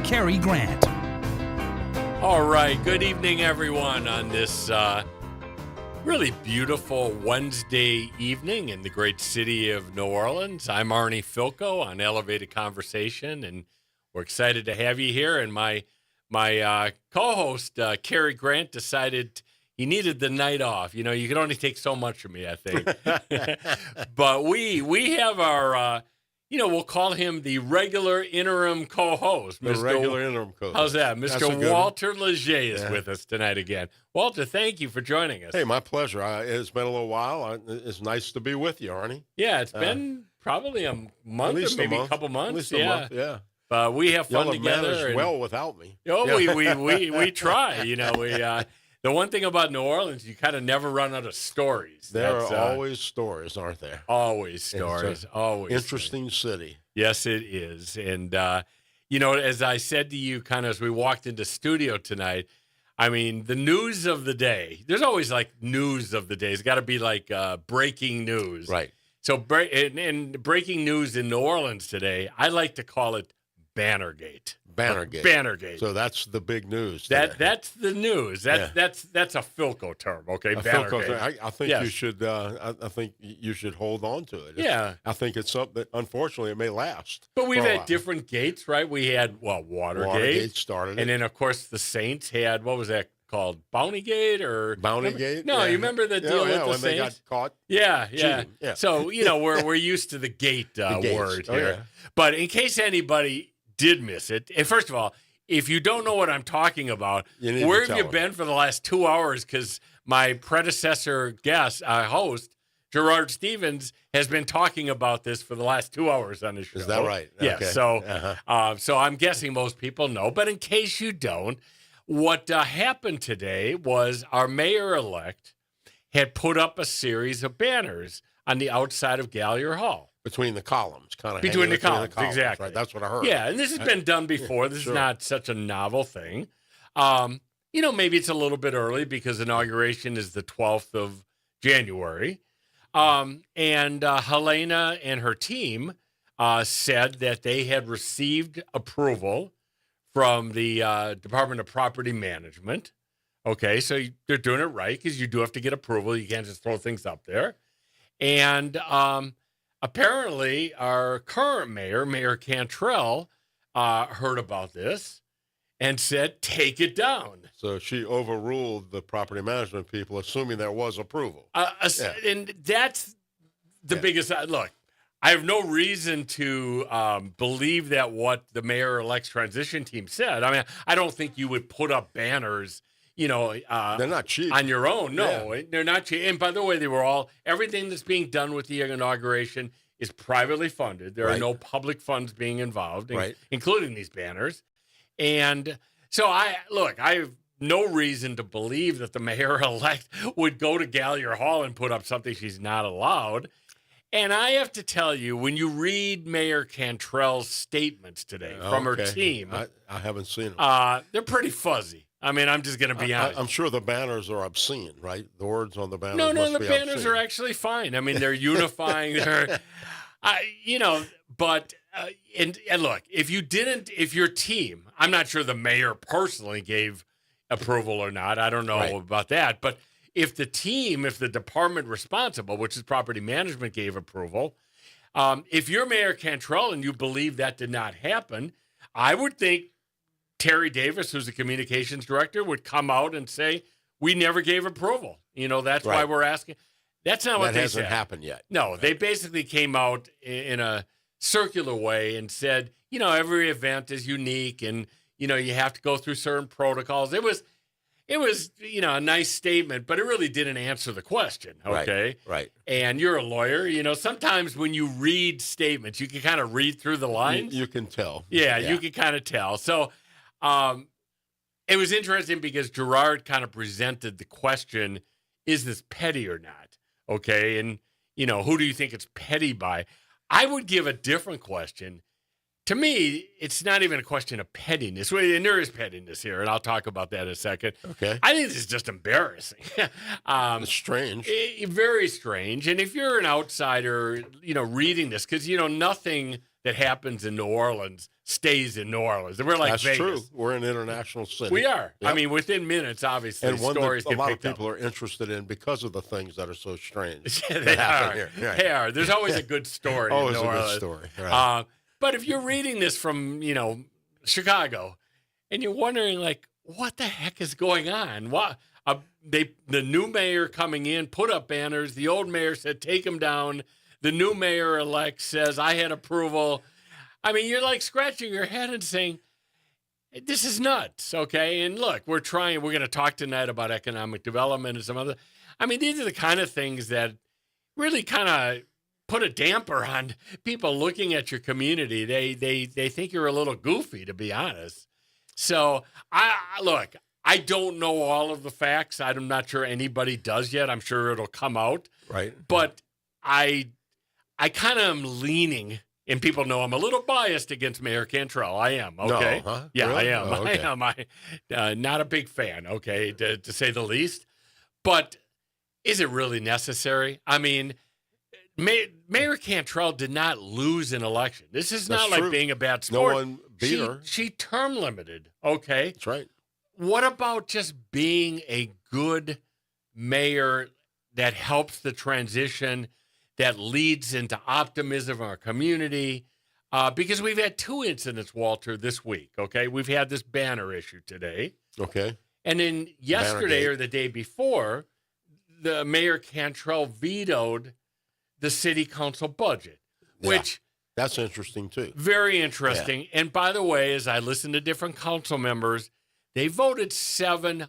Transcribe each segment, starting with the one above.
Cary Grant. All right, good evening, everyone, on this really beautiful Wednesday evening in the great city of New Orleans. I'm Arnie Filko on Elevated Conversation, and we're excited to have you here. And my co-host, Cary Grant, decided he needed the night off. You know, you can only take so much from me, I think. But we have our... we'll call him the regular interim co-host. The regular interim co-host. How's that? Mr. Walter Leger is with us tonight again. Walter, thank you for joining us. Hey, my pleasure. It's been a little while. It's nice to be with you, Arnie. Yeah, it's been probably a month or maybe a couple months. At least a month, yeah. But we have fun Y'all together. managed well without me. Oh, yeah. we try. The one thing about New Orleans, you kind of never run out of stories. There are always stories, aren't there? Always stories. Always. Interesting city. Yes, it is. And, as I said to you kind of as we walked into studio tonight, I mean, the news of the day, there's always like news of the day. It's got to be like breaking news. Right. So and breaking news in New Orleans today, I like to call it Bannergate. Bannergate. So that's the big news. That's the news. That's a Filko term. Okay, Bannergate. I think you should. I think you should hold on to it. I think it's something that unfortunately it may last. But we've had different gates, right? We had Watergate. Watergate started, and then of course the Saints had what was that called? Bountygate or Bountygate? No, you remember the deal with the when Saints? They got caught. Yeah. So we're used to the gate word here. Yeah. But in case anybody did miss it. And first of all, if you don't know what I'm talking about, where have you been for the last 2 hours? Because my predecessor host, Gerard Stevens, has been talking about this for the last 2 hours on his show. Is that right? Yeah. Okay. So I'm guessing most people know. But in case you don't, what happened today was our mayor-elect had put up a series of banners on the outside of Gallier Hall. Between the columns, kind of. Between the columns, exactly. Right? That's what I heard. Yeah, and this has been done before. This is not such a novel thing. Maybe it's a little bit early because inauguration is the 12th of January. And Helena and her team said that they had received approval from the Department of Property Management. Okay, so they're doing it right because you do have to get approval. You can't just throw things up there. And apparently, our current mayor, Mayor Cantrell, heard about this and said, take it down. So she overruled the property management people, assuming there was approval. And that's the biggest. Look, I have no reason to believe that what the mayor-elect's transition team said. I mean, I don't think you would put up banners they're not cheap on your own. No, they're not cheap. And by the way, everything that's being done with the inauguration is privately funded. There are no public funds being involved, including these banners. And so I have no reason to believe that the mayor-elect would go to Gallier Hall and put up something she's not allowed. And I have to tell you, when you read Mayor Cantrell's statements today from her team, I haven't seen them. They're pretty fuzzy. I mean, I'm just going to be honest. I'm sure the banners are obscene, right? The words on the banners No, must the be banners obscene. are actually fine. I mean, they're unifying. But look, if your team, I'm not sure the mayor personally gave approval or not. I don't know about that. But if the department responsible, which is property management, gave approval, if you're Mayor Cantrell and you believe that did not happen, I would think Terry Davis, who's the communications director, would come out and say, we never gave approval. That's why we're asking. That's not what they said. That hasn't happened yet. No, they basically came out in a circular way and said, every event is unique and, you have to go through certain protocols. It was, a nice statement, but it really didn't answer the question. Okay. Right. And you're a lawyer, sometimes when you read statements, you can kind of read through the lines. You can tell. Yeah, you can kind of tell. So, it was interesting because Gerard kind of presented the question, is this petty or not? Okay. And, who do you think it's petty by? I would give a different question. To me, it's not even a question of pettiness. And there is pettiness here, and I'll talk about that in a second. Okay. I think this is just embarrassing. It's strange. Very strange. And if you're an outsider, reading this, because, nothing that happens in New Orleans stays in New Orleans. We're like That's Vegas. true. We're an international city. We are. Yep. I mean, within minutes, obviously, and one stories that a get lot of picked up. people are interested in because of the things that are so strange. Yeah, they are. Here. Right. They are. There's always a good story. Always in New a good Orleans. story. Right. But if you're reading this from, Chicago, and you're wondering, like, what the heck is going on? What the new mayor coming in put up banners. The old mayor said, take them down. The new mayor-elect says, I had approval. I mean, you're like scratching your head and saying, this is nuts, okay? And look, we're going to talk tonight about economic development and some other. I mean, these are the kind of things that really kind of put a damper on people looking at your community. They think you're a little goofy, to be honest. So, I don't know all of the facts. I'm not sure anybody does yet. I'm sure it'll come out. Right. But I kind of am leaning, and people know I'm a little biased against Mayor Cantrell. I am, okay? No, huh? Yeah, Really? I am. Oh, okay. I am. Not a big fan, okay, to say the least. But is it really necessary? I mean, Mayor Cantrell did not lose an election. This is not like being a bad sport. No one beat her. She term limited, okay? That's right. What about just being a good mayor that helps the transition, that leads into optimism in our community? Because we've had 2 incidents, Walter, this week, okay? We've had this banner issue today. Okay. And then yesterday or the day before, the Mayor Cantrell vetoed the city council budget, which... That's interesting, too. Very interesting. Yeah. And by the way, as I listened to different council members, they voted 7-0,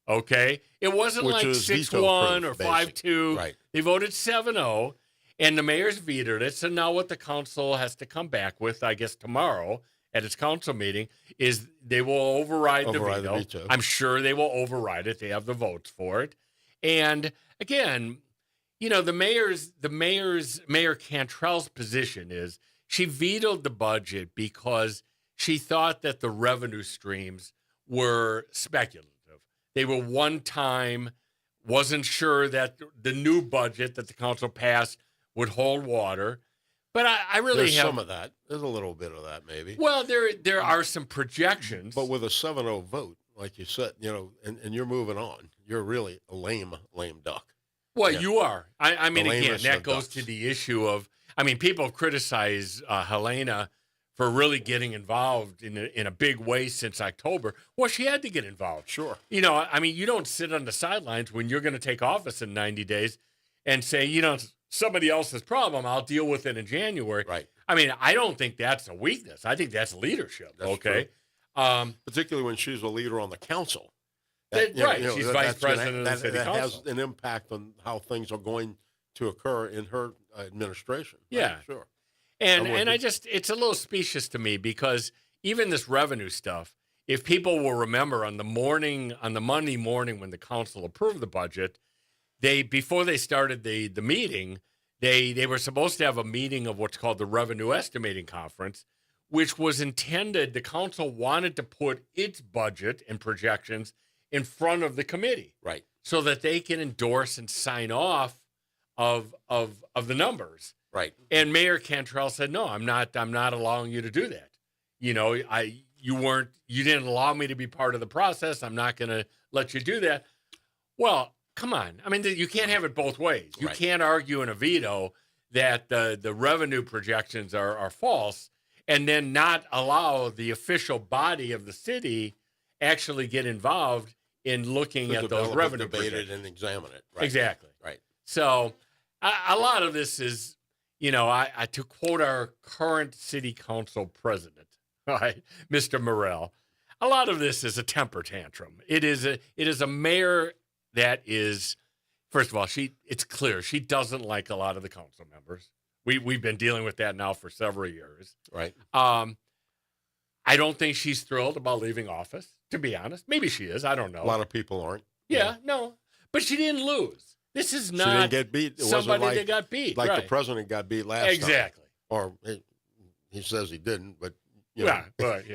okay? It wasn't like 6-1 or 5-2. Right. They voted 7-0, and the mayor's vetoed it. So now what the council has to come back with, I guess tomorrow at its council meeting, is they will override the veto. I'm sure they will override it. They have the votes for it. And again, Mayor Cantrell's position is she vetoed the budget because she thought that the revenue streams were speculative. They were one time, wasn't sure that the new budget that the council passed would hold water. But I really There's some of that. There's a little bit of that, maybe. Well, there are some projections. But with a 7-0 vote, like you said, and you're moving on, you're really a lame duck. Well, you are. I mean, again, that goes to the issue of, people criticize Helena for really getting involved in a big way since October. Well, she had to get involved. Sure. You don't sit on the sidelines when you're going to take office in 90 days and say, somebody else's problem, I'll deal with it in January. Right. I don't think that's a weakness. I think that's leadership, okay? Particularly when she's a leader on the council. She's vice president of the city council. That has an impact on how things are going to occur in her administration. Yeah. Sure. And it's a little specious to me because even this revenue stuff, if people will remember on the Monday morning when the council approved the budget, before they started the meeting, they were supposed to have a meeting of what's called the Revenue Estimating Conference, which was intended, the council wanted to put its budget and projections in front of the committee. Right. So that they can endorse and sign off of the numbers. Right. And Mayor Cantrell said, no, I'm not allowing you to do that. You didn't allow me to be part of the process. I'm not going to let you do that. Well, come on. You can't have it both ways. You can't argue in a veto that the revenue projections are false and then not allow the official body of the city actually get involved in looking at those revenue projections. And examine it. Right. Exactly. Right. So a lot of this is, to quote our current city council president, right, Mr. Morrell, a lot of this is a temper tantrum. It is a mayor that is, first of all, it's clear she doesn't like a lot of the council members. We've been dealing with that now for several years. Right. I don't think she's thrilled about leaving office, to be honest. Maybe she is. I don't know. A lot of people aren't. Yeah, no. But she didn't lose. This is not she didn't get beat. It somebody that got beat. Like the president got beat last time. Exactly. Or he says he didn't, but yeah. But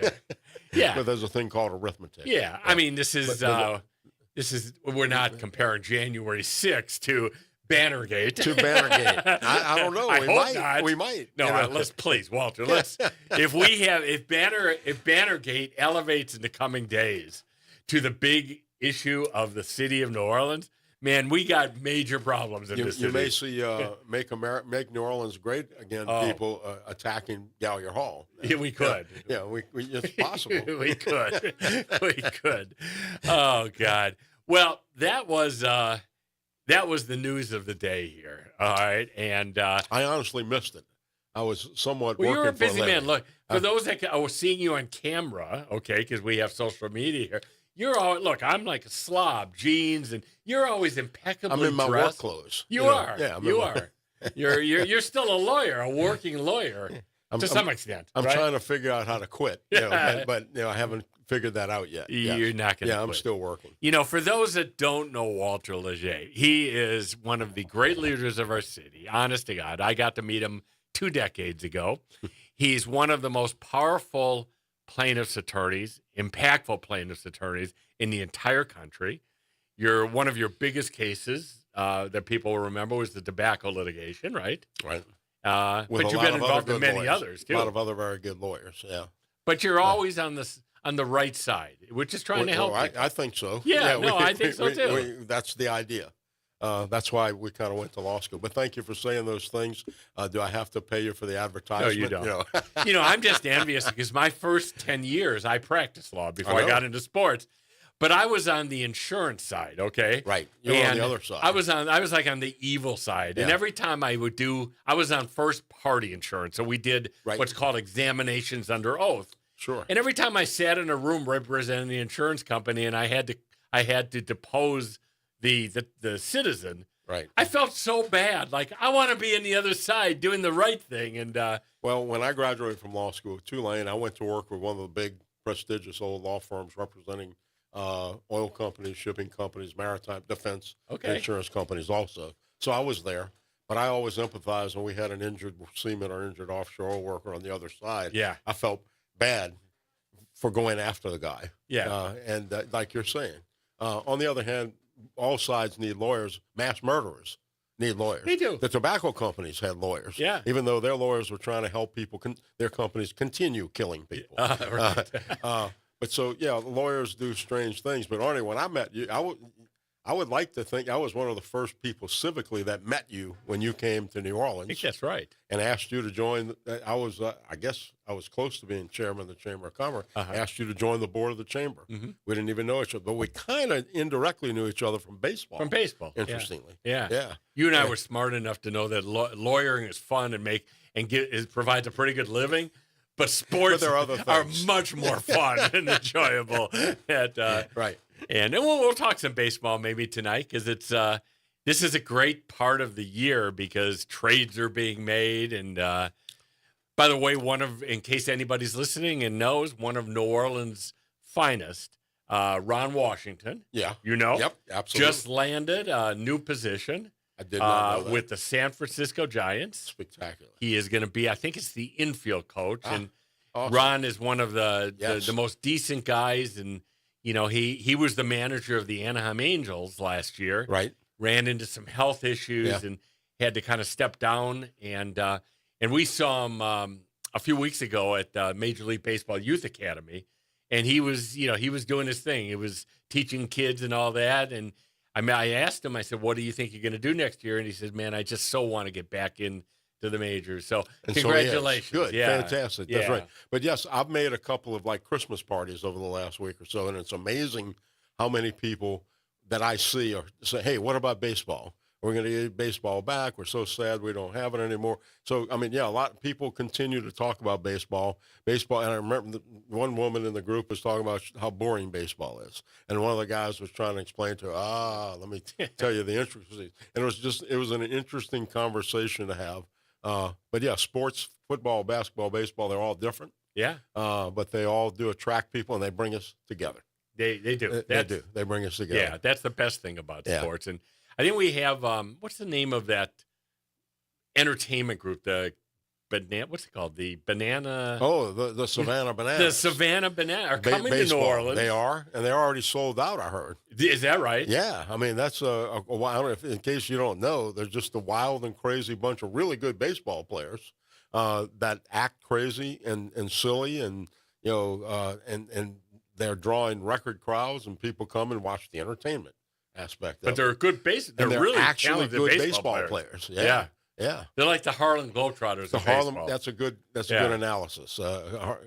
there's a thing called arithmetic. Yeah. This is we're not comparing January 6th to Bannergate. To Bannergate. I don't know. I hope not. We might. No, let's please, Walter. If Bannergate elevates in the coming days to the big issue of the city of New Orleans, man, we got major problems in this city. You may see make New Orleans great again. People attacking Gallier Hall. Yeah, we could. Yeah, it's possible. We could. We could. Oh God. Well, that was the news of the day here. All right, and I honestly missed it. I was somewhat. Well, working you're a busy for a man. Look, for those that I was seeing you on camera, okay, because we have social media here. You're all look. I'm like a slob, jeans, and you're always impeccably I'm in my dressed. work clothes. You are. Yeah, you are. You're still a lawyer, a working lawyer to some extent. I'm right? trying to figure out how to quit, but I haven't figured that out yet. You're not going to. Yeah, I'm still working. For those that don't know Walter Leger, he is one of the great leaders of our city. Honest to God, I got to meet him 2 decades ago. He's one of the most powerful plaintiffs' attorneys, impactful plaintiffs' attorneys in the entire country. One of your biggest cases that people will remember was the tobacco litigation, right? Right. But you've been involved in many others, too. A lot of other very good lawyers, yeah. But you're always on the right side, which is trying to help. I think so. I think so, too. That's the idea. That's why we kind of went to law school. But thank you for saying those things. Do I have to pay you for the advertisement? No, you don't. I'm just envious because my first 10 years, I practiced law before I got into sports. But I was on the insurance side, okay? Right. You're on the other side. I was like on the evil side. Yeah. And every time I was on first party insurance. So we did what's called examinations under oath. Sure. And every time I sat in a room representing the insurance company and I had to depose the citizen, right, I felt so bad. Like, I want to be on the other side doing the right thing. And well, when I graduated from law school at Tulane, I went to work with one of the big, prestigious old law firms representing oil companies, shipping companies, maritime defense insurance companies also. So I was there. But I always empathized when we had an injured seaman or injured offshore oil worker on the other side. Yeah. I felt bad for going after the guy. Yeah. And like you're saying. On the other hand, all sides need lawyers. Mass murderers need lawyers. They do. The tobacco companies had lawyers. Yeah. Even though their lawyers were trying to help people, their companies continue killing people. Right. But so, lawyers do strange things. But Arnie, when I met you, I would like to think I was one of the first people civically that met you when you came to New Orleans. I think that's right. And asked you to join. I guess I was close to being chairman of the Chamber of Commerce. I asked you to join the board of the chamber. Mm-hmm. We didn't even know each other, but we kind of indirectly knew each other from baseball. Interestingly. Yeah. You and I were smart enough to know that lawyering is fun and provides a pretty good living. But sports are much more fun and enjoyable. Right. And we'll talk some baseball maybe tonight because this is a great part of the year because trades are being made. And by the way, in case anybody's listening and knows, one of New Orleans' finest, Ron Washington. Yeah. Yep, absolutely. Just landed a new position. I did not know that. With the San Francisco Giants. Spectacular. He is going to be, I think it's the infield coach. And awesome. Ron is one of the most decent guys. And, he was the manager of the Anaheim Angels last year. Right. Ran into some health issues and had to kind of step down. And we saw him a few weeks ago at Major League Baseball Youth Academy. And he was doing his thing. He was teaching kids and all that. And I asked him, I said, what do you think you're going to do next year? And he said, man, I just so want to get back into the majors. So congratulations. Good. Yeah. Fantastic. That's right. But yes, I've made a couple of Christmas parties over the last week or so. And it's amazing how many people that I see say, hey, what about baseball? We're going to get baseball back. We're so sad we don't have it anymore. So, a lot of people continue to talk about baseball. And I remember one woman in the group was talking about how boring baseball is. And one of the guys was trying to explain to her, let me tell you the intricacies. And it was an interesting conversation to have. But yeah, sports, football, basketball, baseball, they're all different. Yeah. But they all do attract people and they bring us together. They do. They do. They bring us together. Yeah, that's the best thing about sports. And I think we have, what's the name of that entertainment group? The banana. What's it called? The banana. Oh, the Savannah Bananas. The Savannah Banana are coming to New Orleans. They are, and they're already sold out, I heard. Is that right? Yeah. I mean, that's a wild, in case you don't know, there's just a wild and crazy bunch of really good baseball players that act crazy and silly, and, and they're drawing record crowds, and people come and watch the entertainment aspect. But they're good they're really actually good baseball players. Yeah. Yeah. They're like the Harlem Globetrotters. That's a good analysis. Our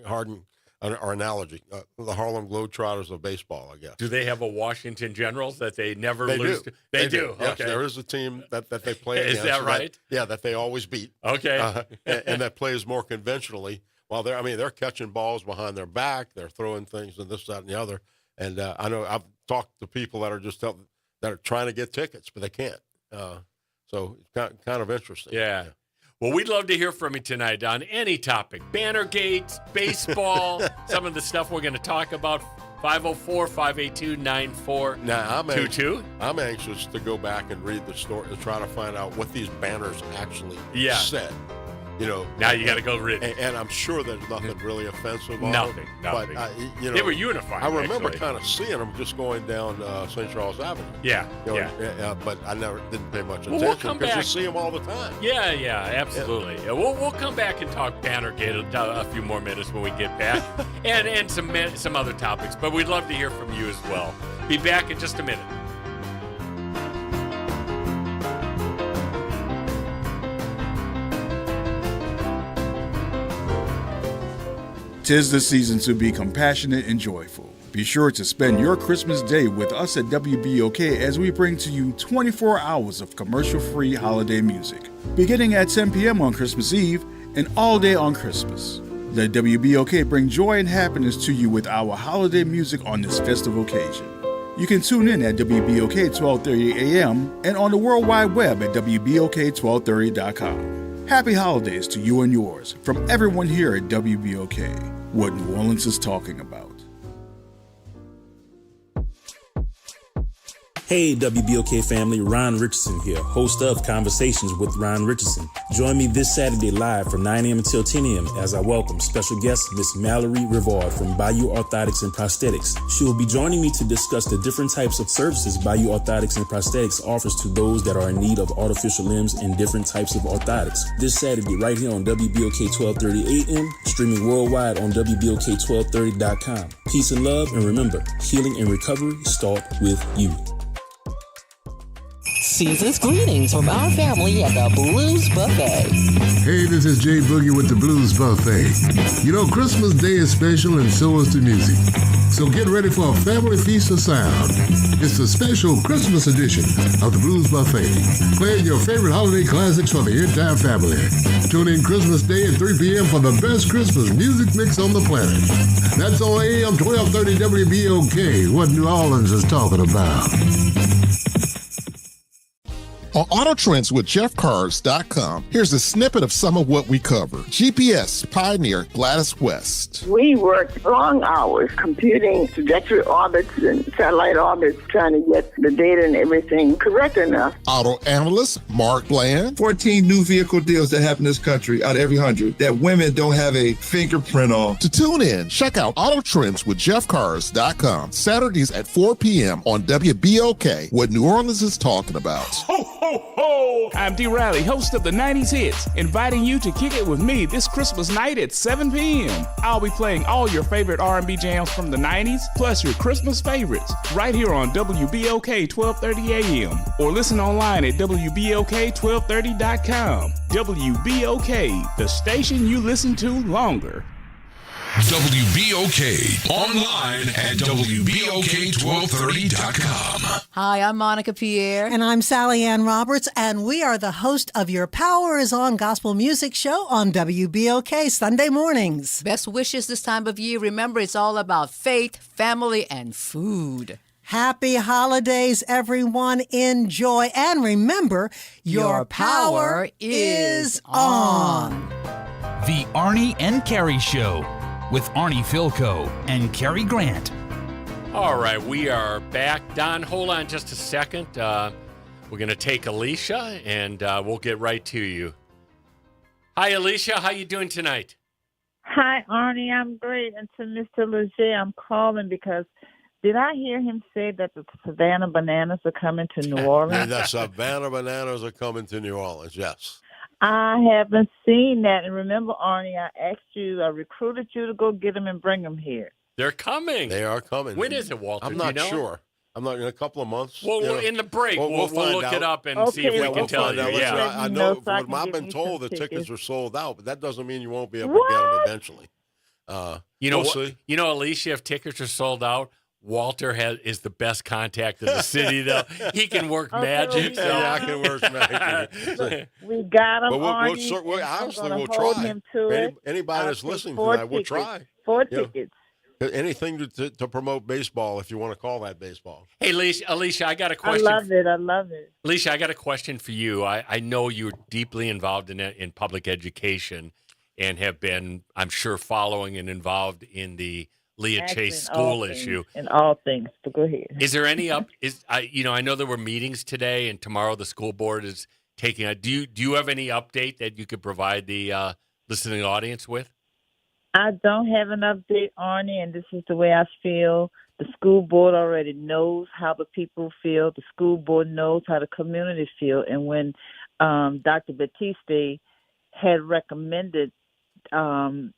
analogy. The Harlem Globetrotters of baseball, I guess. Do they have a Washington Generals that they never lose? They do. Yes, okay. there is a team that they play Is against. that right? That they always beat. Okay. And that plays more conventionally. While they're catching balls behind their back, they're throwing things and this, that, and the other. And I know I've talked to people that are that are trying to get tickets, but they can't. So it's kind of interesting. Yeah. Well, we'd love to hear from you tonight on any topic. Banner gates, baseball, some of the stuff we're going to talk about. 504-582-9422. I'm anxious to go back and read the story to try to find out what these banners actually said. Now you got to go read it. And I'm sure there's nothing really offensive on Nothing. But, they were unified. I remember actually. kind of seeing them just going down St. Charles Avenue. Yeah. But I never didn't pay much Well, attention because you see them all the time. Yeah, absolutely. Yeah. We'll come back and talk Bannergate a few more minutes when we get back, and some other topics. But we'd love to hear from you as well. Be back in just a minute. 'Tis the season to be compassionate and joyful. Be sure to spend your Christmas day with us at WBOK as we bring to you 24 hours of commercial-free holiday music, beginning at 10 p.m. on Christmas Eve and all day on Christmas. Let WBOK bring joy and happiness to you with our holiday music on this festive occasion. You can tune in at WBOK 1230 AM and on the World Wide Web at WBOK1230.com. Happy holidays to you and yours from everyone here at WBOK, what New Orleans is talking about. Hey WBOK family, Ron Richardson here, host of Conversations with Ron Richardson. Join me this Saturday live from 9 a.m. until 10 a.m. as I welcome special guest Miss Mallory Rivard from Bayou Orthotics and Prosthetics. She will be joining me to discuss the different types of services Bayou Orthotics and Prosthetics offers to those that are in need of artificial limbs and different types of orthotics. This Saturday right here on WBOK 1230 AM, streaming worldwide on WBOK1230.com. Peace and love, and remember, healing and recovery start with you. Season's greetings from our family at the Blues Buffet. Hey, this is Jay Boogie with the Blues Buffet. You know, Christmas Day is special and so is the music. So get ready for a family feast of sound. It's the special Christmas edition of the Blues Buffet, playing your favorite holiday classics for the entire family. Tune in Christmas Day at 3 p.m. for the best Christmas music mix on the planet. That's on AM 1230 WBOK, what New Orleans is talking about. On Auto Trends with JeffCars.com, here's a snippet of some of what we cover. GPS pioneer Gladys West. We worked long hours computing trajectory orbits and satellite orbits, trying to get the data and everything correct enough. Auto analyst Mark Bland. 14 new vehicle deals that happen in this country out of every 100 that women don't have a fingerprint on. To tune in, check out Auto Trends with JeffCars.com, Saturdays at 4 p.m. on WBOK, what New Orleans is talking about. Ho, ho! I'm D. Riley, host of the 90s Hits, inviting you to kick it with me this Christmas night at 7 p.m. I'll be playing all your favorite R&B jams from the 90s, plus your Christmas favorites, right here on WBOK 1230 AM, or listen online at WBOK1230.com. WBOK, the station you listen to longer. WBOK, online at WBOK1230.com. Hi, I'm Monica Pierre. And I'm Sally Ann Roberts, and we are the host of your Power is On Gospel Music Show on WBOK Sunday mornings. Best wishes this time of year. Remember, it's all about faith, family, and food. Happy holidays, everyone. Enjoy. And remember, your power is on. The Arnie and Cary Show with Arnie Filko and Cary Grant. All right, we are back. Don, hold on just a second. We're going to take Alicia, and we'll get right to you. Hi, Alicia. How you doing tonight? Hi, Arnie. I'm great. And to Mr. Leger, I'm calling because did I hear him say that the Savannah Bananas are coming to New Orleans? The Savannah Bananas are coming to New Orleans, yes. I haven't seen that. And remember, Arnie, I recruited you to go get them and bring them here. They're coming. They are coming. When is it, Walter? I'm not sure. I'm not in a couple of months. Well, in the break, we'll look it up and see if we can tell you. Yeah. I know. I've been told the tickets are sold out, but that doesn't mean you won't be able to get them eventually. We'll see. You know, Alicia, if tickets are sold out, Walter is the best contact in the city. Though he can work magic. Yeah, I can work magic. We got them. But honestly, we'll try. Anybody that's listening tonight, we'll try. 4 tickets. Anything to promote baseball, if you want to call that baseball. Hey, Alicia, I got a question. I love it. Alicia, I got a question for you. I know you're deeply involved in public education and have been, I'm sure, following and involved in the Leah Chase school issue. In all things, but go ahead. Is there any I know there were meetings today and tomorrow the school board is taking do you have any update that you could provide the listening audience with? I don't have an update, Arnie, and this is the way I feel. The school board already knows how the people feel. The school board knows how the community feel. And when Dr. Batiste had recommended Leah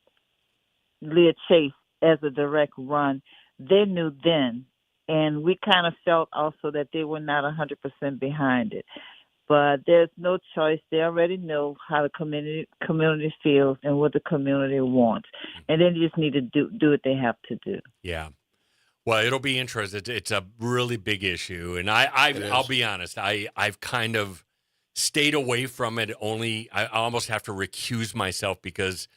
Chase as a direct run, they knew then. And we kind of felt also that they were not 100% behind it. But there's no choice. They already know how the community feels and what the community wants. And then you just need to do what they have to do. Yeah. Well, it'll be interesting. It's a really big issue. And I'll be honest, I've kind of stayed away from it. I almost have to recuse myself because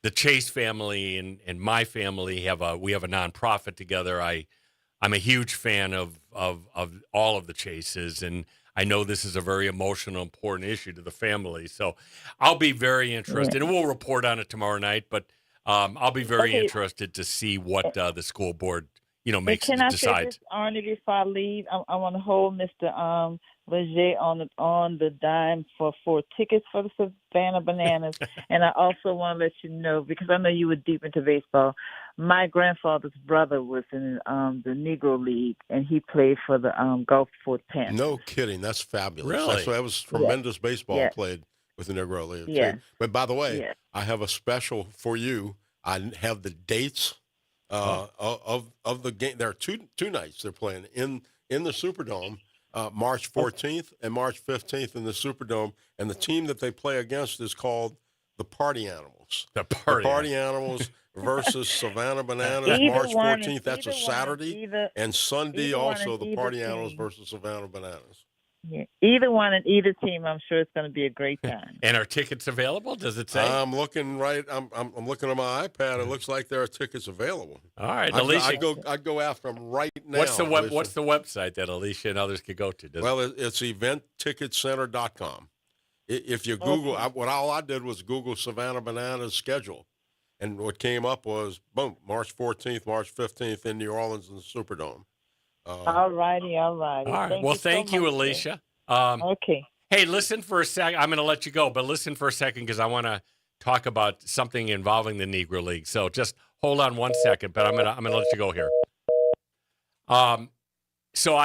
the Chase family and my family we have a nonprofit together. I'm a huge fan of all of the Chases, and I know this is a very emotional, important issue to the family. So I'll be very interested, and we'll report on it tomorrow night. But I'll be very interested to see what the school board, decides. Can I say this, Arnie, before I leave? I want to hold Mr. Leger on the dime for 4 tickets for the Savannah Bananas. And I also want to let you know, because I know you were deep into baseball, my grandfather's brother was in the Negro League, and he played for the Gulfport Panthers. No kidding. That's fabulous. Really? That was tremendous baseball played with the Negro League. Yeah. But by the way, I have a special for you. I have the dates of the game. There are two nights they're playing in the Superdome. March 14th and March 15th in the Superdome, and the team that they play against is called the Party Animals. The Party Animals versus Savannah Bananas, March 14th. That's a Saturday, and Sunday also the Party Animals versus Savannah Bananas. Yeah. Either one and either team, I'm sure it's going to be a great time. And are tickets available? Does it say? I'm looking I'm looking at my iPad. It looks like there are tickets available. All right, Alicia. I'd go after them right now. What's the website that Alicia and others could go to? It's eventticketcenter.com. If you Google, all I did was Google Savannah Bananas schedule, and what came up was boom, March 14th, March 15th in New Orleans in the Superdome. All righty. All right. Well, thank you, Alicia. Okay. Hey, listen for a second. I'm going to let you go, but listen for a second because I want to talk about something involving the Negro League. So just hold on one second, but I'm gonna let you go here. So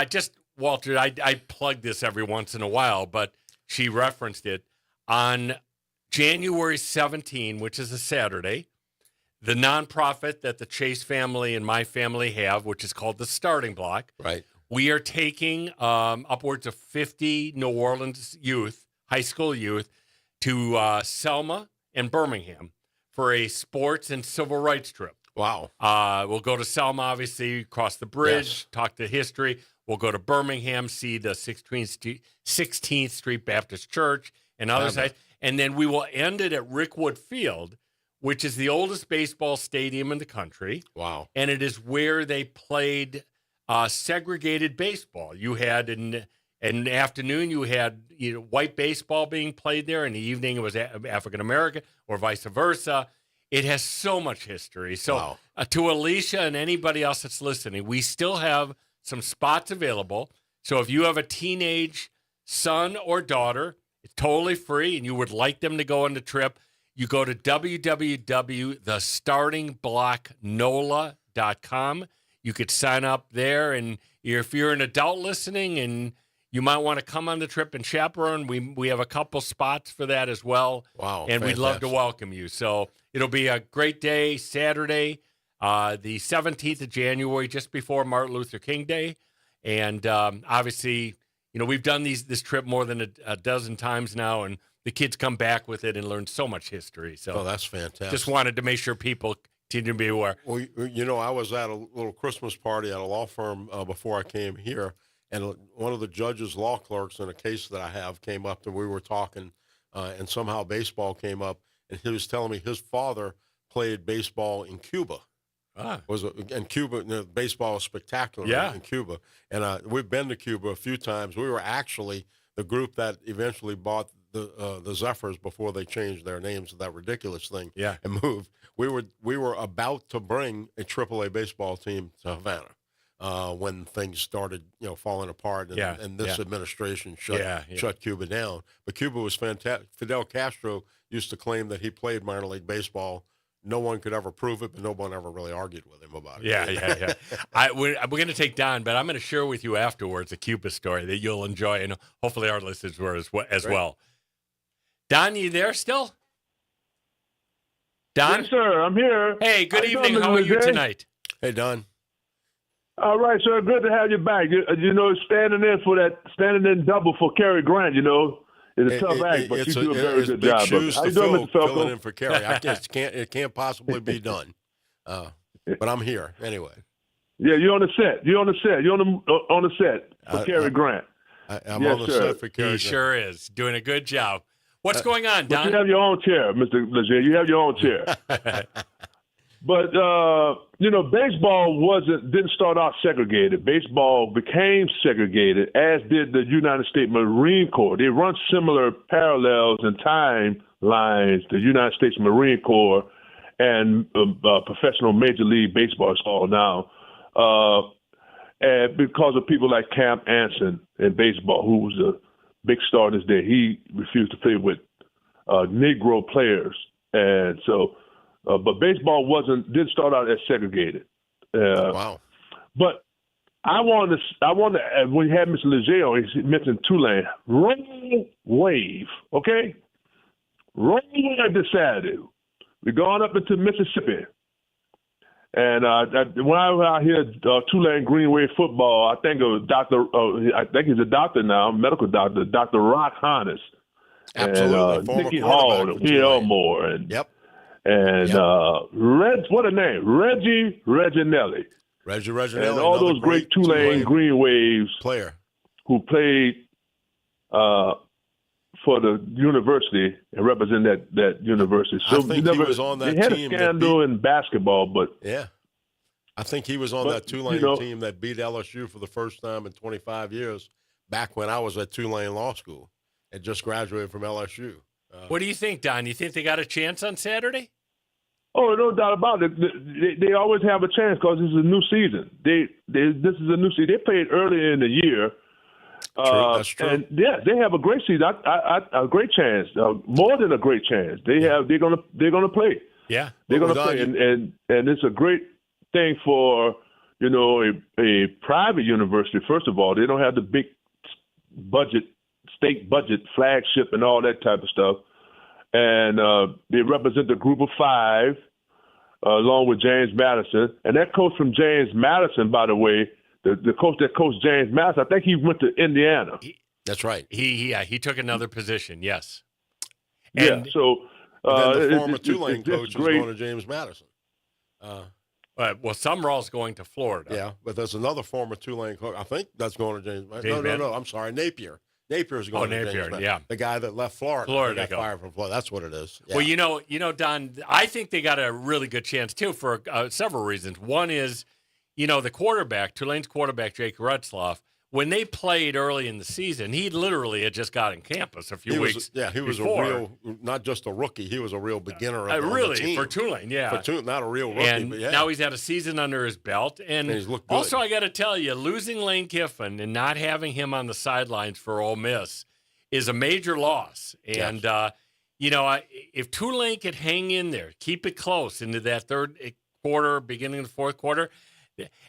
Walter, I plug this every once in a while, but she referenced it on January 17, which is a Saturday. The nonprofit that the Chase family and my family have, which is called the Starting Block. Right. We are taking upwards of 50 New Orleans youth, high school youth, to Selma and Birmingham for a sports and civil rights trip. Wow. We'll go to Selma, obviously, cross the bridge, talk to history. We'll go to Birmingham, see the 16th Street Baptist Church and other sites. And then we will end it at Rickwood Field, which is the oldest baseball stadium in the country. Wow. And it is where they played segregated baseball. You had in the afternoon, you had white baseball being played there. In the evening, it was African-American or vice versa. It has so much history. So to Alicia and anybody else that's listening, we still have some spots available. So if you have a teenage son or daughter, it's totally free, and you would like them to go on the trip, you go to www.thestartingblocknola.com. You could sign up there, and if you're an adult listening and you might want to come on the trip and chaperone, we have a couple spots for that as well. Wow. And we'd love to welcome you. So it'll be a great day, Saturday, the 17th of January, just before Martin Luther King Day. And obviously, we've done this trip more than a dozen times now, and the kids come back with it and learn so much history. So that's fantastic. Just wanted to make sure people continue to be aware. Well, I was at a little Christmas party at a law firm before I came here, and one of the judge's law clerks in a case that I have came up, and we were talking, and somehow baseball came up, and he was telling me his father played baseball in Cuba. And Cuba, baseball is spectacular in Cuba. And we've been to Cuba a few times. We were actually the group that eventually bought the Zephyrs before they changed their names to that ridiculous thing and moved. We were about to bring a AAA baseball team to Havana when things started, falling apart, and this administration shut Cuba down. But Cuba was fantastic. Fidel Castro used to claim that he played minor league baseball. No one could ever prove it, but no one ever really argued with him about it. Yeah. We're going to take Don, but I'm going to share with you afterwards a Cuba story that you'll enjoy, and hopefully our listeners will as well. Don, you there still? Don? Yes, sir. I'm here. Hey, good evening. How are you tonight? Hey, Don. All right, sir. Good to have you back. Standing in double for Cary Grant, it's a tough act, but you do a very good job. How you doing, Mr. Felco? Filling in for Cary. It can't possibly be done. But I'm here anyway. Yeah, you're on the set. You're on the set for Cary Grant. I'm on the set for Cary Grant. He sure is. Doing a good job. What's going on, Don? You have your own chair, Mr. Leger. You have your own chair. But, baseball didn't start out segregated. Baseball became segregated, as did the United States Marine Corps. They run similar parallels and timelines, the United States Marine Corps and professional Major League Baseball is called now, and because of people like Camp Anson in baseball, who was a big star in his day. He refused to play with Negro players. And so, but baseball didn't start out as segregated. Wow. But I want to, when you had Mr. Leger on, he mentioned Tulane. Roll wave, okay? Roll wave this Saturday. We're going up into Mississippi. And when I was out here, Tulane Green Wave football, I think he's a doctor now, medical doctor, Dr. Rock Hannes. Absolutely. And Nicky Hall, and Elmore, and what a name, Reggie Reginelli. Reggie Reginelli. And all those great Tulane Green Waves player who played for the university and represent that university. So I think he was on that team. They had a scandal in basketball, but I think he was on that Tulane team that beat LSU for the first time in 25 years. Back when I was at Tulane Law School and just graduated from LSU. What do you think, Don? You think they got a chance on Saturday? Oh, no doubt about it. They always have a chance because this is a new season. This is a new season. They played early in the year. That's true. And they have a great season. A great chance, more than a great chance. They're gonna play. Yeah, they're gonna play, and it's a great thing for a private university. First of all, they don't have the big state budget, flagship, and all that type of stuff. And they represent the group of five, along with James Madison. And that coach from James Madison, by the way. The coach that coached James Madison, I think he went to Indiana. That's right. He took another position. Yes. And, so the former Tulane coach is going to James Madison. Well, Summerall's going to Florida. Yeah, but there's another former Tulane coach. I think that's going to James Madison. No. I'm sorry, Napier. Napier's going to James Madison. Yeah. The guy that left Florida got fired from Florida. That's what it is. Yeah. Well, Don, I think they got a really good chance too for several reasons. One is, the quarterback, Tulane's quarterback, Jake Retzloff, when they played early in the season, he literally had just got on campus a few weeks. He was before. a real, not just a rookie, he was a real beginner. Really, the team. for Tulane, yeah. For Tulane, not a real rookie, and but yeah. Now he's had a season under his belt. And he's looked good. Also, I got to tell you, losing Lane Kiffin and not having him on the sidelines for Ole Miss is a major loss. And, if Tulane could hang in there, keep it close into that third quarter, beginning of the fourth quarter,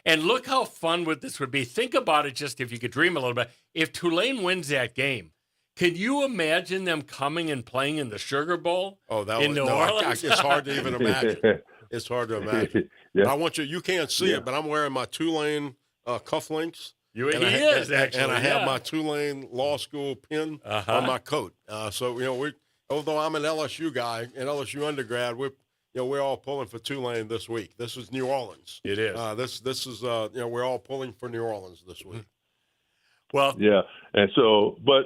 and look how fun this would be. Think about it, just if you could dream a little bit. If Tulane wins that game, can you imagine them coming and playing in the Sugar Bowl? Oh, in New Orleans? It's hard to even imagine. It's hard to imagine. Yeah. I want you can't see it, but I'm wearing my Tulane cufflinks. And I have my Tulane Law School pin on my coat. So, although I'm an LSU guy, an LSU undergrad, we're all pulling for Tulane this week. This is New Orleans. It is. This is we're all pulling for New Orleans this week. Well, yeah, and so, but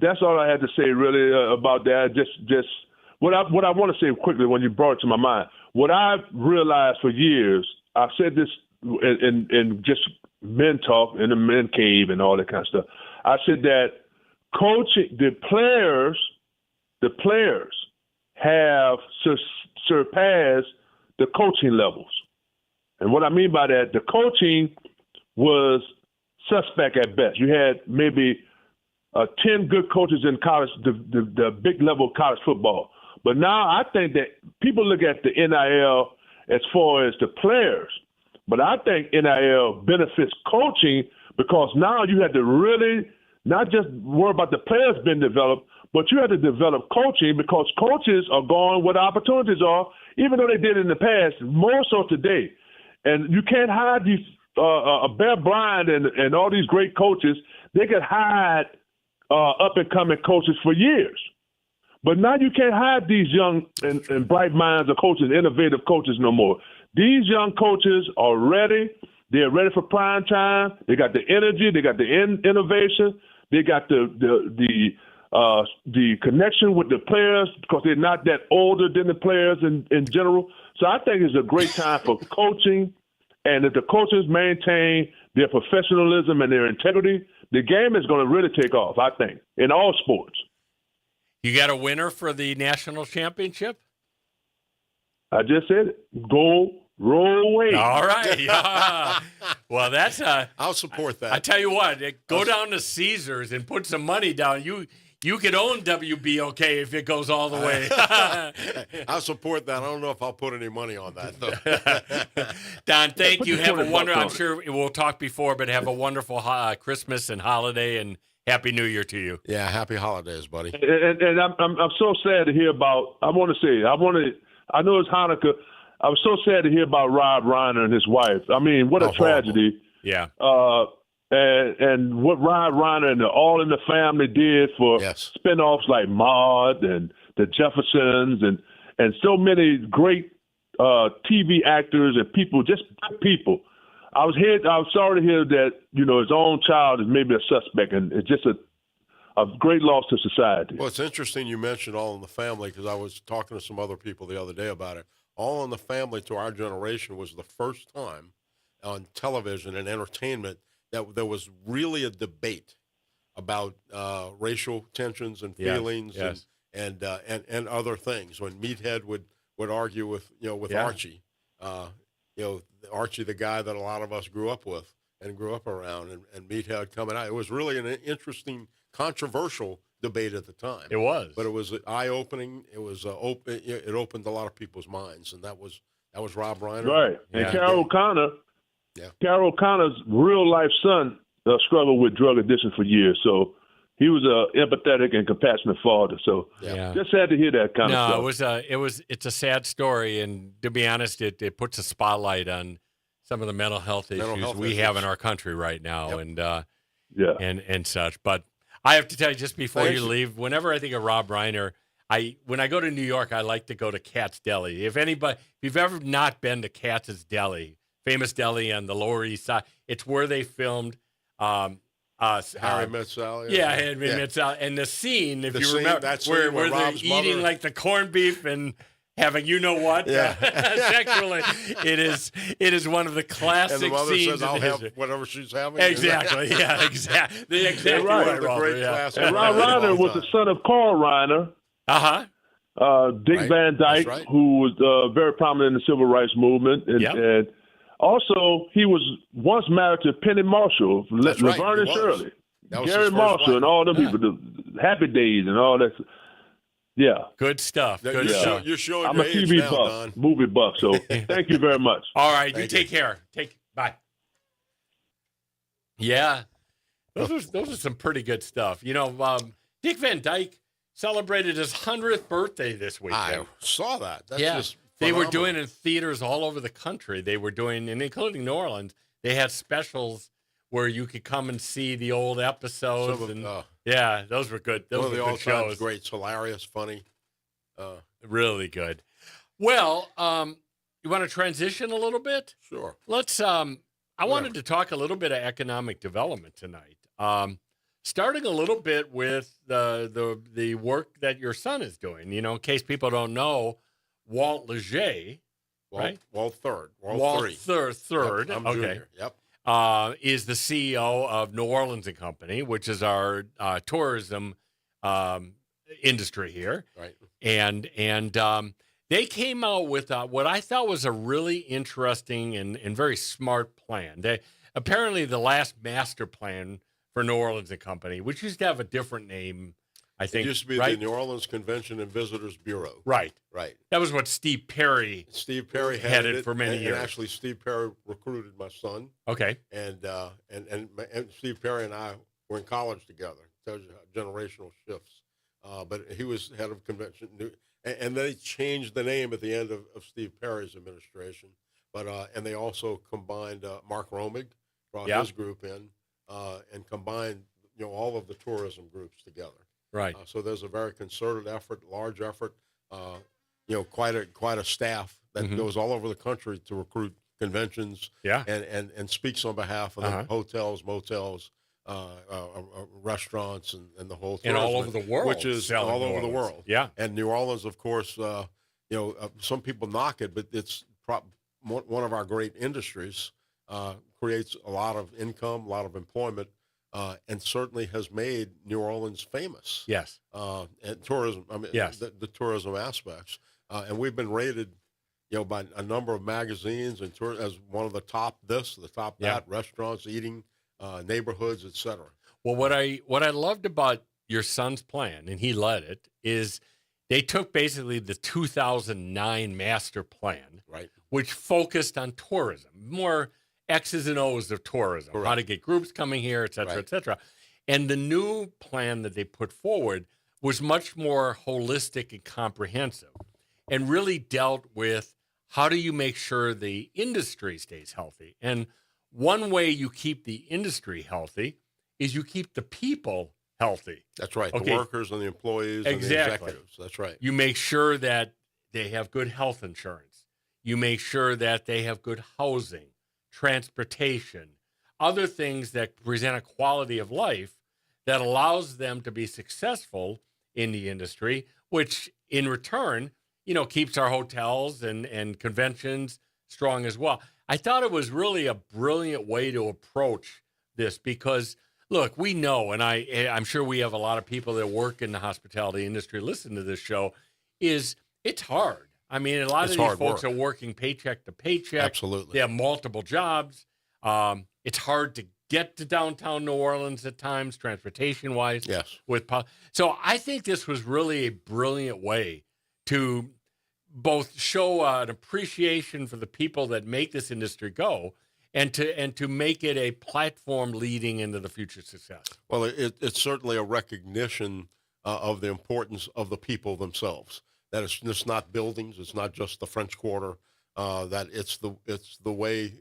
that's all I had to say really about that. Just what I want to say quickly when you brought it to my mind. What I've realized for years, I've said this in just men talk in the men cave and all that kind of stuff. I said that coaching, the players have surpassed the coaching levels. And what I mean by that, the coaching was suspect at best. You had maybe 10 good coaches in college, the big level of college football. But now I think that people look at the NIL as far as the players. But I think NIL benefits coaching because now you have to really not just worry about the players being developed, but you have to develop coaching because coaches are going where the opportunities are, even though they did in the past, more so today. And you can't hide these Bear Bryant and all these great coaches. They could hide up-and-coming coaches for years. But now you can't hide these young and bright minds of coaches, innovative coaches no more. These young coaches are ready. They're ready for prime time. They got the energy. They got the innovation. They got the connection with the players because they're not that older than the players in general. So I think it's a great time for coaching. And if the coaches maintain their professionalism and their integrity, the game is going to really take off, I think, in all sports. You got a winner for the national championship? I just said it. Go roll away. All right. Yeah. Well, that's I'll support that. I tell you what, go down to Caesars and put some money down. You could own WBOK if it goes all the way. I'll support that. I don't know if I'll put any money on that, though. Don, thank you. Have a wonderful, I'm sure we'll talk before, but have a wonderful Christmas and holiday and Happy New Year to you. Yeah, happy holidays, buddy. And I'm so sad to hear about. I know it's Hanukkah. I was so sad to hear about Rob Reiner and his wife. I mean, what a tragedy. Yeah. And what Rob Reiner and the All in the Family did for spinoffs like Maude and the Jeffersons and so many great TV actors and people, just good people. I was sorry to hear that, his own child is maybe a suspect, and it's just a great loss to society. Well, it's interesting you mentioned All in the Family because I was talking to some other people the other day about it. All in the Family to our generation was the first time on television and entertainment that there was really a debate about racial tensions and feelings and other things. When Meathead would argue with Archie, Archie, the guy that a lot of us grew up with and grew up around, and Meathead coming out. It was really an interesting, controversial debate at the time. It was, but it was eye-opening. It was open. It opened a lot of people's minds, and that was Rob Reiner, right? And Carol O'Connor. Yeah. Carol O'Connor's real-life son struggled with drug addiction for years, so he was a empathetic and compassionate father. So just sad to hear that kind of stuff. It's a sad story, and to be honest, it puts a spotlight on some of the mental health issues we have in our country right now, and such. But I have to tell you, just before you leave, whenever I think of Rob Reiner, when I go to New York, I like to go to Katz's Deli. If you've ever not been to Katz's Deli, famous deli on the Lower East Side, it's where they filmed Harry Met Sally. Harry Met Sally. And the scene, if you remember, where they're eating like the corned beef and having sexually. It is one of the classic and the mother scenes. Says, I'll have whatever she's having. Exactly. Yeah, exactly. The exact right. Robert, And Rob Reiner was the son of Carl Reiner. Dick Van Dyke, who was very prominent in the civil rights movement. And also, he was once married to Penny Marshall, Laverne and Shirley, Gary Marshall, and all them people, the Happy Days and all that. Yeah. Good stuff. Good Yeah. stuff. You're showing I'm your a age TV now, buff, Don. movie buff. So thank you very much. All right, you Thank take care. Bye. Yeah, those are some pretty good stuff. You know, Dick Van Dyke celebrated his 100th birthday this weekend. I saw that. That's yeah, just they were phenomenal. doing in theaters all over the country. They were doing, and including New Orleans. They had specials where you could come and see the old episodes. Yeah, those were good. Those one of were the good all-time shows. greats, hilarious, funny. Really good. Well, you want to transition a little bit? Sure. Let's. I wanted to talk a little bit of economic development tonight. Starting a little bit with the work that your son is doing. You know, in case people don't know, Walt Leger, right? Walt third. Third. Yep, I'm okay. junior. Yep. Is the CEO of New Orleans and Company, which is our tourism industry here. Right. And they came out with what I thought was a really interesting and very smart plan. Apparently the last master plan for New Orleans and Company, which used to have a different name, I think. It used to be right? the New Orleans Convention and Visitors Bureau. Right. Right. That was what Steve Perry headed it for many years. And actually, Steve Perry recruited my son. Okay. And Steve Perry and I were in college together. Tells you how generational shifts. But he was head of convention, and they changed the name at the end of Steve Perry's administration. But and they also combined Mark Romig, brought his group in, and combined all of the tourism groups together. Right. So there's a very concerted effort, large effort. Quite a staff that goes all over the country to recruit conventions. Yeah. And speaks on behalf of the hotels, motels, restaurants, and the whole tourism, and all over the world, which is all over the world. Yeah. And New Orleans, of course, some people knock it, but it's one of our great industries. Creates a lot of income, a lot of employment, and certainly has made New Orleans famous. Yes. And tourism. I mean, yes. the tourism aspects, and we've been rated, by a number of magazines and as one of the top that restaurants, eating, neighborhoods, etc. Well, what I loved about your son's plan, and he led it, is they took basically the 2009 master plan, right, which focused on tourism, more X's and O's of tourism, Correct. How to get groups coming here, et cetera, Right. et cetera. And the new plan that they put forward was much more holistic and comprehensive, and really dealt with how do you make sure the industry stays healthy. And one way you keep the industry healthy is you keep the people healthy. That's right. Okay. The workers and the employees and the executives. That's right. You make sure that they have good health insurance. You make sure that they have good housing, transportation, other things that present a quality of life that allows them to be successful in the industry, which in return, keeps our hotels and conventions strong as well. I thought it was really a brilliant way to approach this because, look, we know, and I'm sure we have a lot of people that work in the hospitality industry listen to this show, it's hard. I mean, a lot of these folks are working paycheck to paycheck. Absolutely. They have multiple jobs. It's hard to get to downtown New Orleans at times, transportation-wise. Yes. So I think this was really a brilliant way to both show an appreciation for the people that make this industry go, and to make it a platform leading into the future success. Well, it's certainly a recognition of the importance of the people themselves. That it's not buildings, it's not just the French Quarter. That it's the way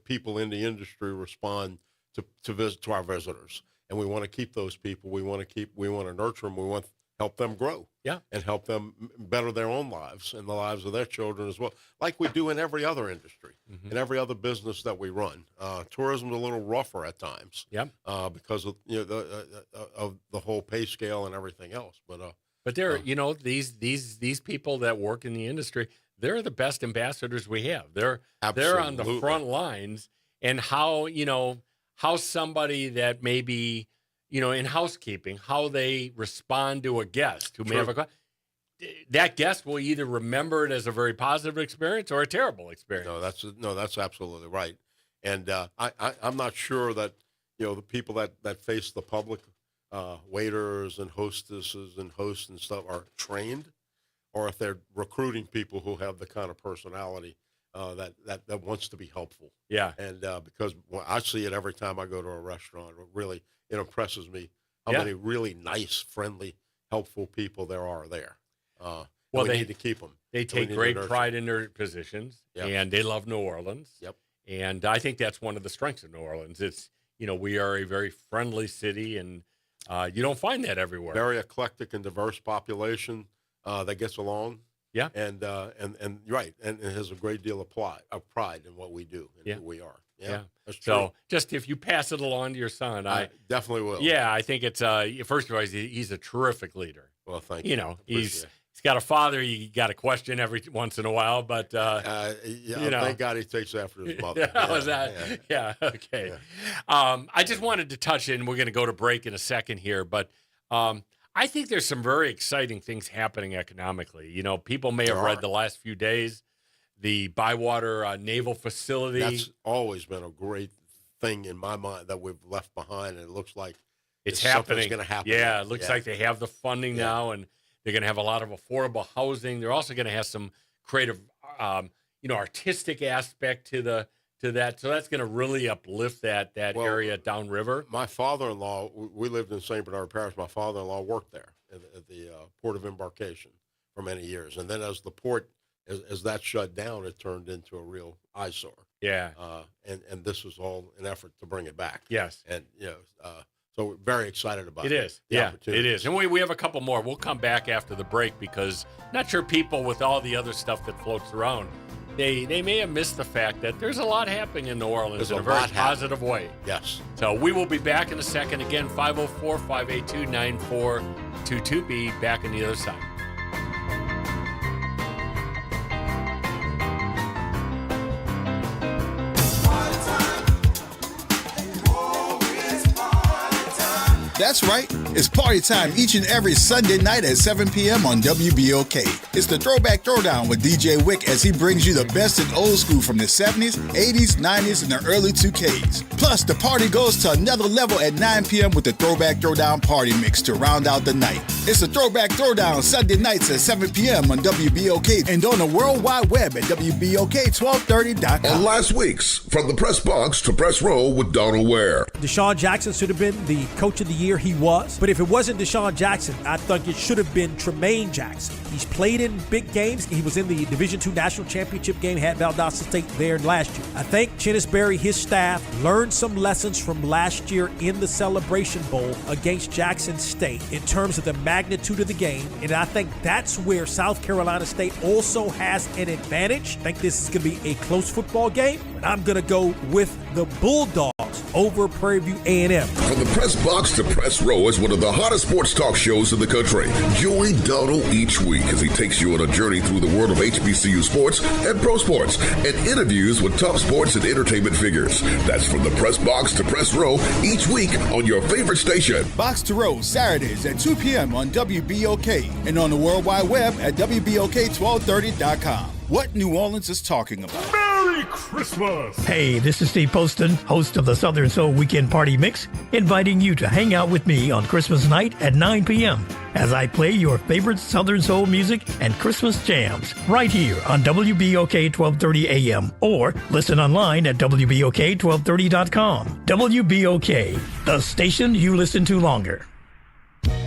people in the industry respond to our visitors, and we want to keep those people. We want to nurture them. We want to help them grow. Yeah. And help them better their own lives and the lives of their children as well, like we do in every other industry, in every other business that we run. Tourism is a little rougher at times, because of the whole pay scale and everything else. But they're these people that work in the industry, they're the best ambassadors we have. They're on the front lines, and how somebody that maybe in housekeeping, how they respond to a guest who may have that guest will either remember it as a very positive experience or a terrible experience. That's absolutely right. And I'm not sure that the people that face the public waiters and hostesses and hosts and stuff are trained, or if they're recruiting people who have the kind of personality that wants to be helpful. Yeah. And because I see it every time I go to a restaurant, it impresses me how many really nice, friendly, helpful people there are there. Well, they need to keep them. They take great pride in their positions, and they love New Orleans. Yep. And I think that's one of the strengths of New Orleans. It's, we are a very friendly city, and you don't find that everywhere. Very eclectic and diverse population that gets along. Yeah. And right. And it has a great deal of pride in what we do and who we are. Yeah. That's true. So just if you pass it along to your son, I definitely will. Yeah. I think it's, first of all, he's a terrific leader. Well, thank you. He's got a father you got to question every once in a while, but thank God he takes after his mother. Okay. I just wanted to touch in. We're going to go to break in a second here, but I think there's some very exciting things happening economically. People may have read the last few days the Bywater Naval Facility. That's always been a great thing in my mind that we've left behind, and it looks like it's happening. Going to happen. Yeah, it looks like they have the funding now, and they're going to have a lot of affordable housing. They're also going to have some creative, artistic aspect to that. So that's going to really uplift that area downriver. My father-in-law, we lived in St. Bernard Parish. My father-in-law worked there at the port of embarkation for many years. And then as the port, as that shut down, it turned into a real eyesore. Yeah. And this was all an effort to bring it back. Yes. And, so we're very excited about it. It is. It is. And we have a couple more. We'll come back after the break because not sure people with all the other stuff that floats around, they may have missed the fact that there's a lot happening in New Orleans in a very positive way. Yes. So we will be back in a second. Again, 504-582-9422. Be back on the other side. That's right. It's party time each and every Sunday night at 7 p.m. on WBOK. It's the Throwback Throwdown with DJ Wick as he brings you the best in old school from the 70s, 80s, 90s, and the early 2Ks. Plus, the party goes to another level at 9 p.m. with the Throwback Throwdown Party Mix to round out the night. It's the Throwback Throwdown Sunday nights at 7 p.m. on WBOK and on the World Wide Web at WBOK1230.com. On last week's From the Press Box to Press Row with Donald Ware. Deshaun Jackson should have been the coach of the year. He was. But if it wasn't Deshaun Jackson, I think it should have been Tremaine Jackson. He's played in big games. He was in the Division II National Championship game, had Valdosta State there last year. I think Chennis Berry, his staff, learned some lessons from last year in the Celebration Bowl against Jackson State in terms of the magnitude of the game. And I think that's where South Carolina State also has an advantage. I think this is going to be a close football game, but I'm going to go with the Bulldogs over Prairie View A&M. From the Press Box to Press Row is one of the hottest sports talk shows in the country. Join Donald each week as he takes you on a journey through the world of HBCU sports and pro sports and interviews with top sports and entertainment figures. That's From the Press Box to Press Row each week on your favorite station. Box to Row, Saturdays at 2 p.m. on WBOK and on the World Wide Web at WBOK1230.com. What New Orleans is talking about. Merry Christmas! Hey, this is Steve Poston, host of the Southern Soul Weekend Party Mix, inviting you to hang out with me on Christmas night at 9 p.m. as I play your favorite Southern Soul music and Christmas jams right here on WBOK 1230 AM or listen online at WBOK1230.com. WBOK, the station you listen to longer.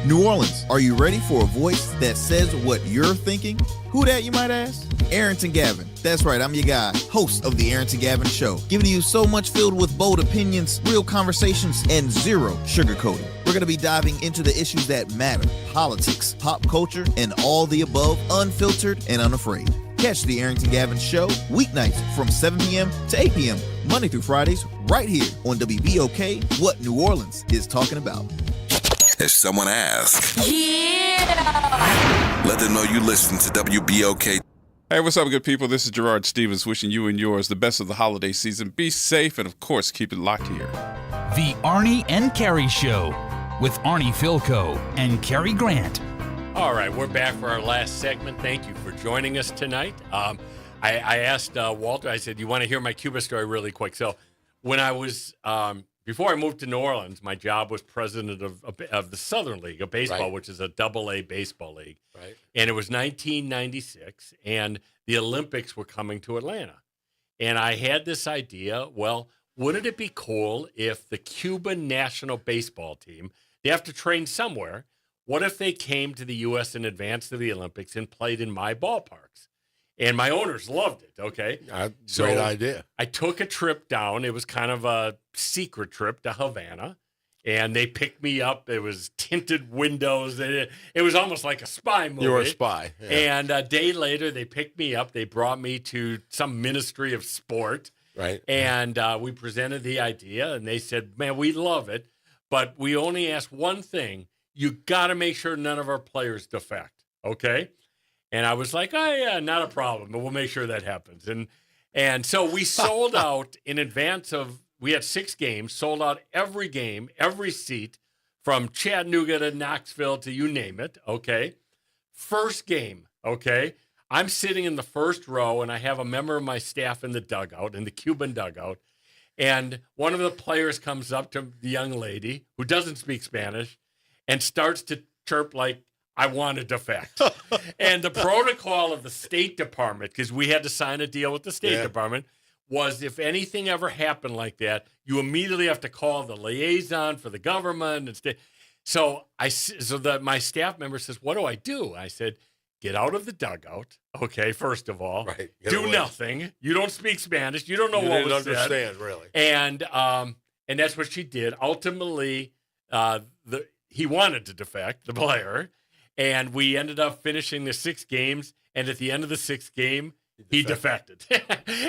New Orleans, are you ready for a voice that says what you're thinking? Who that, you might ask? Arrington Gavin. That's right, I'm your guy, host of the Arrington Gavin Show, giving you so much filled with bold opinions, real conversations, and zero sugarcoating. We're going to be diving into the issues that matter, politics, pop culture, and all the above, unfiltered and unafraid. Catch the Arrington Gavin Show weeknights from 7 p.m. to 8 p.m., Monday through Fridays, right here on WBOK, what New Orleans is talking about. If someone asks, yeah, let them know you listen to WBOK. Hey, what's up, good people? This is Gerard Stevens wishing you and yours the best of the holiday season. Be safe and, of course, keep it locked here. The Arnie and Cary Show with Arnie Philco and Cary Grant. All right, we're back for our last segment. Thank you for joining us tonight. I asked Walter, I said, you want to hear my Cuba story really quick? So when I was before I moved to New Orleans, my job was president of the Southern League of Baseball, Right. which is a double-A baseball league. Right. And it was 1996, and the Olympics were coming to Atlanta. And I had this idea, well, wouldn't it be cool if the Cuban national baseball team, they have to train somewhere, what if they came to the U.S. in advance to the Olympics and played in my ballparks? And my owners loved it, okay? Great idea. I took a trip down. It was kind of a secret trip to Havana. And they picked me up. It was tinted windows. It was almost like a spy movie. You were a spy. Yeah. And a day later, they picked me up. They brought me to some ministry of sport. Right. And we presented the idea. And they said, man, we love it. But we only ask one thing. You got to make sure none of our players defect, okay? And I was like, oh, yeah, not a problem, but we'll make sure that happens. And so we sold out in advance of, we had 6 games, sold out every game, every seat, from Chattanooga to Knoxville to you name it, okay? First game, okay? I'm sitting in the first row, and I have a member of my staff in the dugout, in the Cuban dugout, and one of the players comes up to the young lady who doesn't speak Spanish and starts to chirp like, I want to defect. And the protocol of the State Department, because we had to sign a deal with the State Department, was if anything ever happened like that, you immediately have to call the liaison for the government and state. So my staff member says, what do I do? I said, get out of the dugout. Okay, first of all, do nothing. You don't speak Spanish. You don't know what was said. Understand, really. And that's what she did. Ultimately, he wanted to defect, the player, and we ended up finishing the 6 games. And at the end of the 6th game, he defected.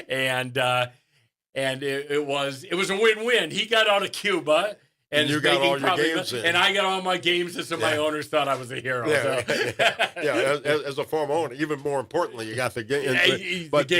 and it was a win-win. He got out of Cuba. And you got all your games in. And I got all my games in, so my owners thought I was a hero. As a former owner, even more importantly, you got the game. But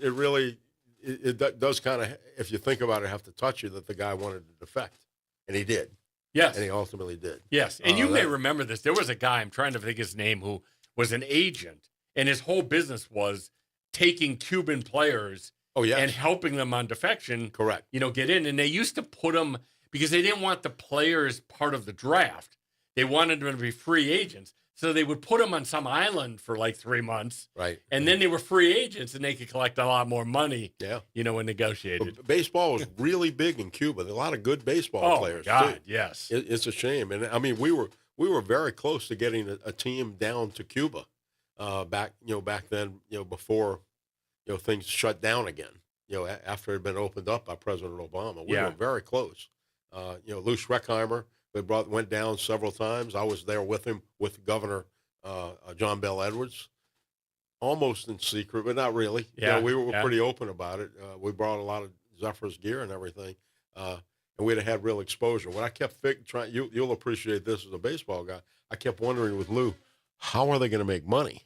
it really, it does kind of, if you think about it, have to touch you that the guy wanted to defect. And he did. Yes. And he ultimately did. Yes. And you may remember this. There was a guy, I'm trying to think his name, who was an agent, and his whole business was taking Cuban players and helping them on defection. Correct. Get in. And they used to put them, because they didn't want the players part of the draft. They wanted them to be free agents. So they would put them on some island for like 3 months. Right. And then they were free agents, and they could collect a lot more money, when negotiated. But baseball was really big in Cuba. There were a lot of good baseball players, God, too. Yes. It's a shame. And, I mean, we were very close to getting a team down to Cuba back then, before, things shut down again, after it had been opened up by President Obama. We were very close. Lou Schreckheimer, went down several times. I was there with him, with Governor John Bell Edwards, almost in secret, but not really. We were pretty open about it. We brought a lot of Zephyr's gear and everything, and we'd have had real exposure. What I kept trying, you'll appreciate this as a baseball guy, I kept wondering with Lou, how are they going to make money?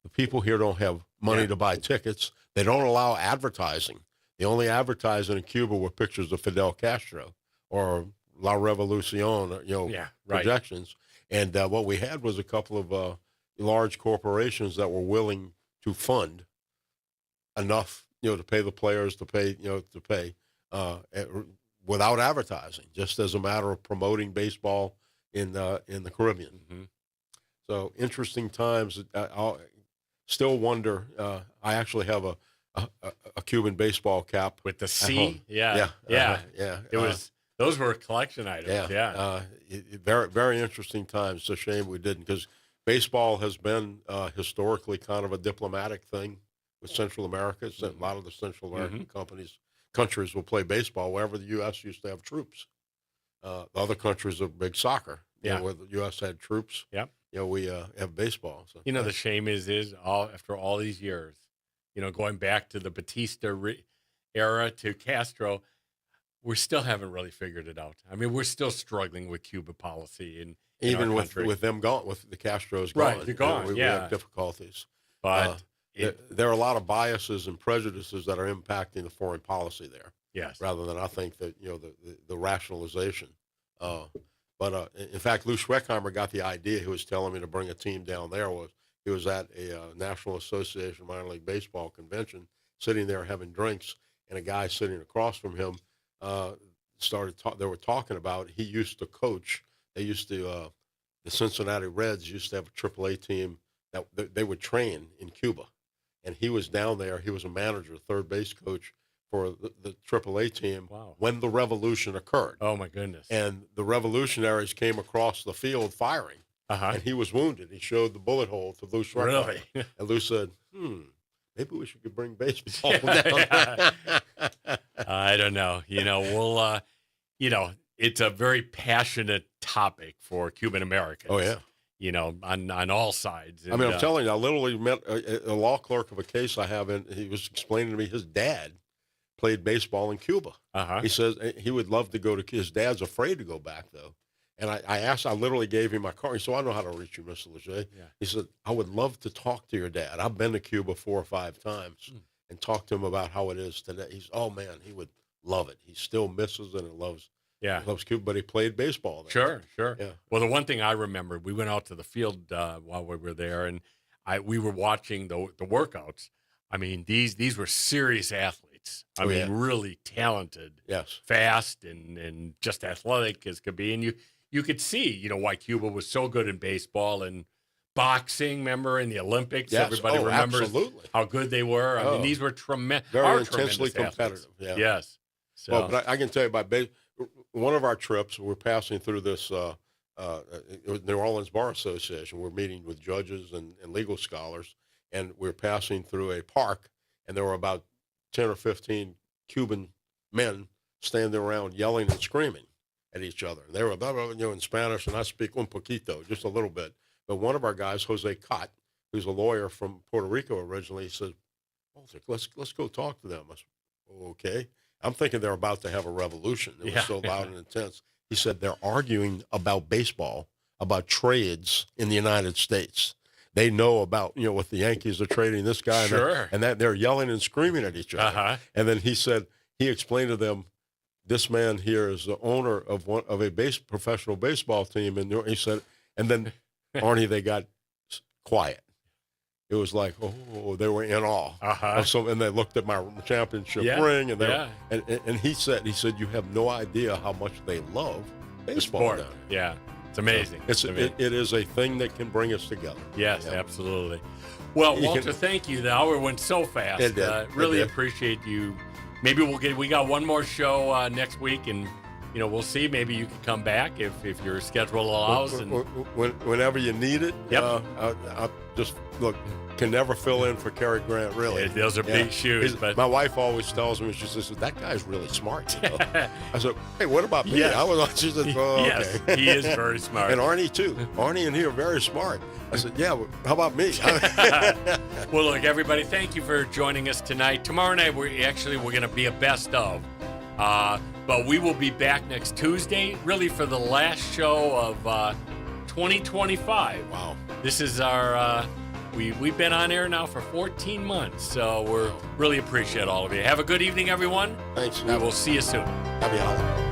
The people here don't have money to buy tickets. They don't allow advertising. The only advertising in Cuba were pictures of Fidel Castro or La Revolucion, projections. And what we had was a couple of large corporations that were willing to fund enough, to pay the players, to pay without advertising, just as a matter of promoting baseball in the Caribbean. Mm-hmm. So interesting times. I still wonder. I actually have a Cuban baseball cap with the C. Yeah. It was. Those were collection items. Very, very interesting times. It's a shame we didn't, because baseball has been historically kind of a diplomatic thing with Central America. A lot of the Central American countries will play baseball wherever the U.S. used to have troops. The other countries are big soccer. Where the U.S. had troops. We have baseball. So, the shame is after all these years, going back to the Batista era to Castro, we still haven't really figured it out. I mean, we're still struggling with Cuba policy, and even with them gone, with the Castros gone, right? They're gone. We have difficulties. But there are a lot of biases and prejudices that are impacting the foreign policy there. Yes. Rather than, I think, that the rationalization. But in fact, Lou Schreckheimer got the idea. He was telling me to bring a team down there. He was at a National Association Minor League Baseball convention, sitting there having drinks, and a guy sitting across from him they were talking about, he used to coach. They used to, the Cincinnati Reds used to have a AAA team that they would train in Cuba. And he was down there. He was a manager, third base coach for the AAA team when the revolution occurred. Oh, my goodness. And the revolutionaries came across the field firing. And he was wounded. He showed the bullet hole to Lou Schreiber. Really? And Lou said, maybe we should bring baseball down. I don't know. We'll, it's a very passionate topic for Cuban Americans. Oh, yeah. On all sides. I mean, I'm telling you, I literally met a law clerk of a case I have, and he was explaining to me his dad played baseball in Cuba. He says he would love to go to, his dad's afraid to go back, though. And I literally gave him my card. He said, I know how to reach you, Mr. Leger. Yeah. He said, I would love to talk to your dad. I've been to Cuba 4 or 5 times and talked to him about how it is today. He's, oh, man, he would love it. He still misses it and loves Cuba, but he played baseball there. Sure. Yeah. Well, the one thing I remember, we went out to the field while we were there, and we were watching the workouts. I mean, these were serious athletes. I mean, really talented, fast, and just athletic as could be. And you could see, why Cuba was so good in baseball and boxing. Remember in the Olympics, everybody remembers how good they were. I mean, these were tremendous, very intensely competitive. Yeah. Yes. So, well, but I can tell you about one of our trips. We're passing through this New Orleans Bar Association. We're meeting with judges and legal scholars, and we're passing through a park, and there were about 10 or 15 Cuban men standing around yelling and screaming at each other. They were in Spanish, and I speak un poquito, just a little bit. But one of our guys, Jose Cott, who's a lawyer from Puerto Rico originally, he said, let's go talk to them. I said, okay. I'm thinking they're about to have a revolution. It was so loud and intense. He said they're arguing about baseball, about trades in the United States. They know about, what the Yankees are trading this guy. And that they're yelling and screaming at each other. And then he said, he explained to them, this man here is the owner of a professional baseball team. And he said, and then, Arnie, they got quiet. It was like, they were in awe. And they looked at my championship ring, and and he said, you have no idea how much they love baseball. Now. Yeah, it's amazing. It is a thing that can bring us together. Yes, absolutely. Well, Walter, thank you. The hour went so fast. It did. Really appreciate you. Maybe we got one more show next week, and we'll see. Maybe you can come back if your schedule allows. Whenever you need it. Yep. I just can never fill in for Cary Grant, really. Yeah, those are big shoes. But my wife always tells me, she says, that guy's really smart. I said, hey, what about me? Yes. She said, yes, okay. he is very smart. And Arnie, too. Arnie and he are very smart. I said, yeah, well, how about me? Well, look, everybody, thank you for joining us tonight. Tomorrow night, we're going to be a best of. But we will be back next Tuesday, really for the last show of 2025. Wow. This is our, we've been on air now for 14 months, so we really appreciate all of you. Have a good evening, everyone. Thanks. We will see you soon. Happy holidays.